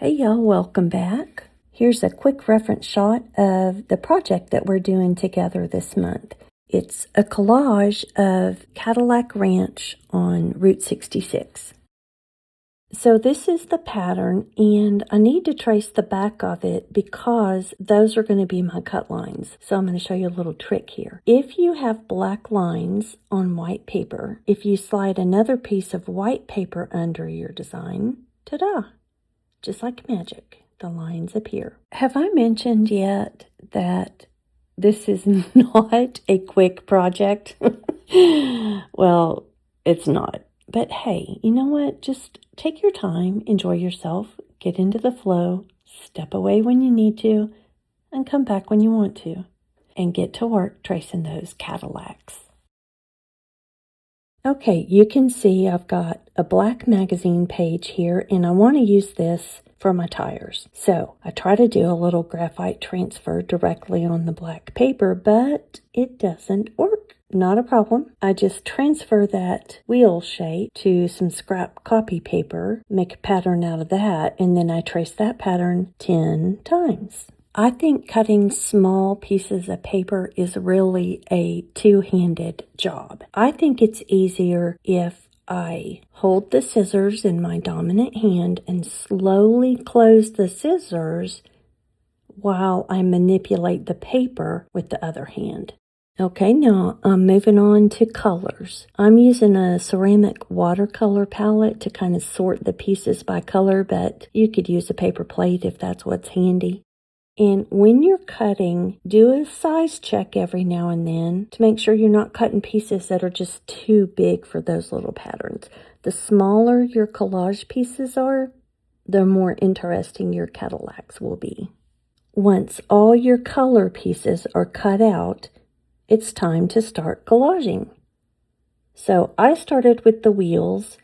Hey y'all, welcome back. Here's a quick reference shot of the project that we're doing together this month. It's a collage of Cadillac Ranch on Route 66. So this is the pattern, and I need to trace the back of it because those are going to be my cut lines. So I'm going to show you a little trick here. If you have black lines on white paper, if you slide another piece of white paper under your design, ta-da! Just like magic, the lines appear. Have I mentioned yet that this is not a quick project? Well, it's not. But hey, you know what? Just take your time, enjoy yourself, get into the flow, step away when you need to, and come back when you want to, and get to work tracing those Cadillacs. Okay, you can see I've got a black magazine page here, and I want to use this for my tires. So I try to do a little graphite transfer directly on the black paper, but it doesn't work. Not a problem. I just transfer that wheel shape to some scrap copy paper, make a pattern out of that, and then I trace that pattern 10 times. I think cutting small pieces of paper is really a two-handed job. I think it's easier if I hold the scissors in my dominant hand and slowly close the scissors while I manipulate the paper with the other hand. Okay, now I'm moving on to colors. I'm using a ceramic watercolor palette to kind of sort the pieces by color, but you could use a paper plate if that's what's handy. And when you're cutting, do a size check every now and then to make sure you're not cutting pieces that are just too big for those little patterns. The smaller your collage pieces are, the more interesting your Cadillacs will be. Once all your color pieces are cut out, it's time to start collaging. So I started with the wheels.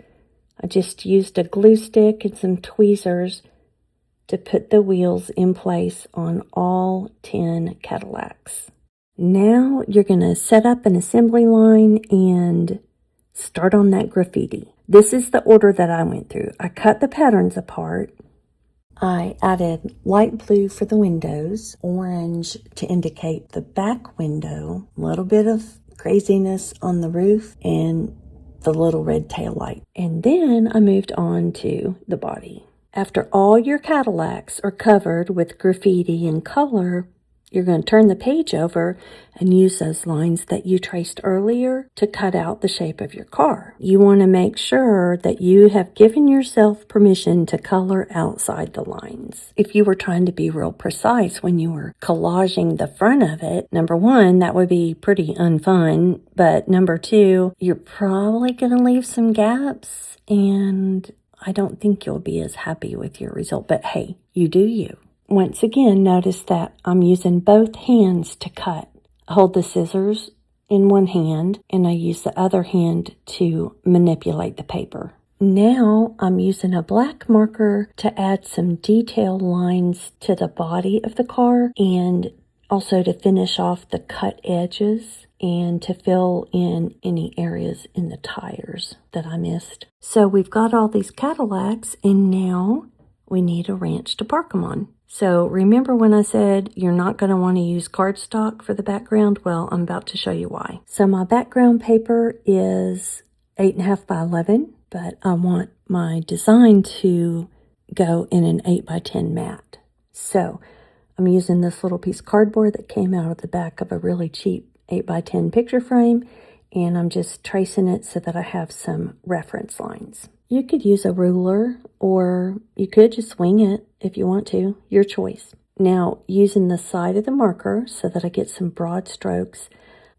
I just used a glue stick and some tweezers to put the wheels in place on all 10 Cadillacs. Now you're going to set up an assembly line and start on that graffiti. This is the order that I went through. I cut the patterns apart. I added light blue for the windows, orange to indicate the back window, a little bit of craziness on the roof, and the little red tail light. And then I moved on to the body. After all your Cadillacs are covered with graffiti and color, you're going to turn the page over and use those lines that you traced earlier to cut out the shape of your car. You want to make sure that you have given yourself permission to color outside the lines. If you were trying to be real precise when you were collaging the front of it, number one, that would be pretty unfun. But number two, you're probably going to leave some gaps, and I don't think you'll be as happy with your result. But hey, you do you. Once again, notice that I'm using both hands to cut. I hold the scissors in one hand and I use the other hand to manipulate the paper. Now I'm using a black marker to add some detail lines to the body of the car and also to finish off the cut edges and to fill in any areas in the tires that I missed. So we've got all these Cadillacs, and now we need a ranch to park them on. So remember when I said you're not going to want to use cardstock for the background? Well, I'm about to show you why. So my background paper is 8.5 by 11, but I want my design to go in an 8 by 10 mat. So I'm using this little piece of cardboard that came out of the back of a really cheap 8 by 10 picture frame, and I'm just tracing it so that I have some reference lines. You could use a ruler, or you could just wing it if you want to, your choice. Now, using the side of the marker so that I get some broad strokes,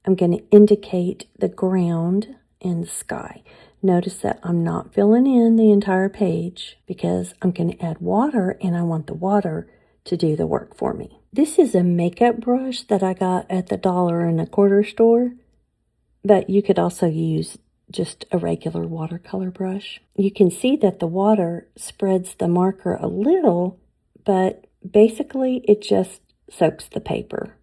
I'm going to indicate the ground and the sky. Notice that I'm not filling in the entire page because I'm going to add water, and I want the water to do the work for me. This is a makeup brush that I got at the $1.25 store, but you could also use just a regular watercolor brush. You can see that the water spreads the marker a little, but basically it just soaks the paper.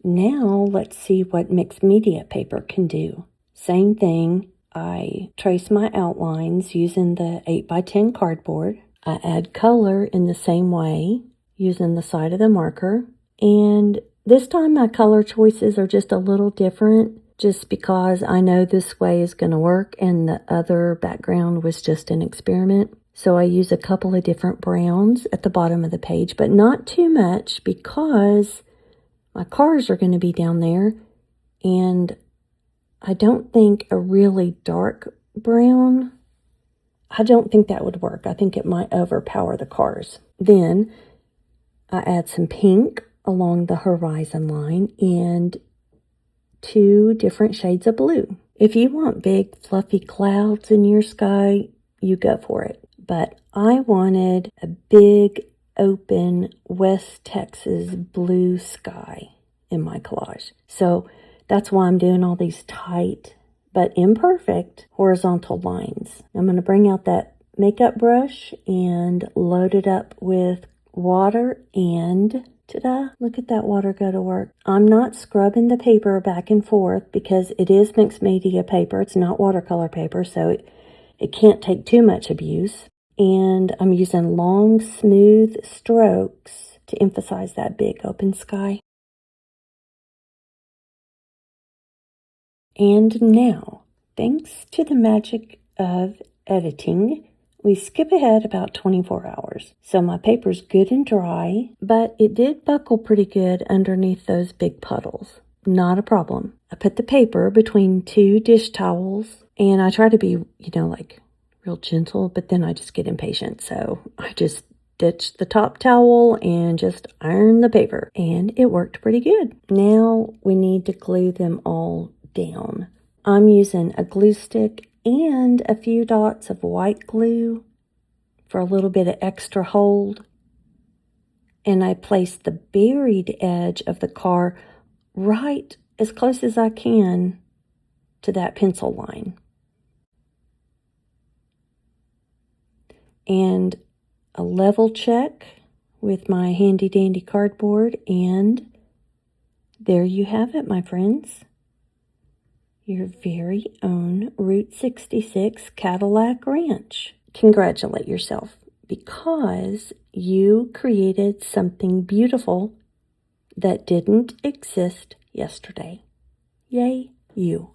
Now let's see what mixed media paper can do. Same thing, I trace my outlines using the 8 by 10 cardboard. I add color in the same way using the side of the marker. And this time my color choices are just a little different just because I know this way is going to work and the other background was just an experiment. So I use a couple of different browns at the bottom of the page, but not too much because my cars are going to be down there, and I don't think a really dark brown, I don't think that would work. I think it might overpower the cars. Then I add some pink along the horizon line and 2 different shades of blue. If you want big fluffy clouds in your sky, you go for it. But I wanted a big open West Texas blue sky in my collage. So that's why I'm doing all these tight but imperfect horizontal lines. I'm going to bring out that makeup brush and load it up with water, and ta-da, look at that water go to work. I'm not scrubbing the paper back and forth because it is mixed media paper. It's not watercolor paper, so it can't take too much abuse. And I'm using long, smooth strokes to emphasize that big open sky. And now, thanks to the magic of editing, we skip ahead about 24 hours. So my paper's good and dry, but it did buckle pretty good underneath those big puddles. Not a problem. I put the paper between 2 dish towels, and I try to be, like real gentle, but then I just get impatient. So I just ditch the top towel and just iron the paper, and it worked pretty good. Now we need to glue them all down. I'm using a glue stick and a few dots of white glue for a little bit of extra hold. And I place the buried edge of the car right as close as I can to that pencil line. And a level check with my handy dandy cardboard, and there you have it, my friends. Your very own Route 66 Cadillac Ranch. Congratulate yourself because you created something beautiful that didn't exist yesterday. Yay, you.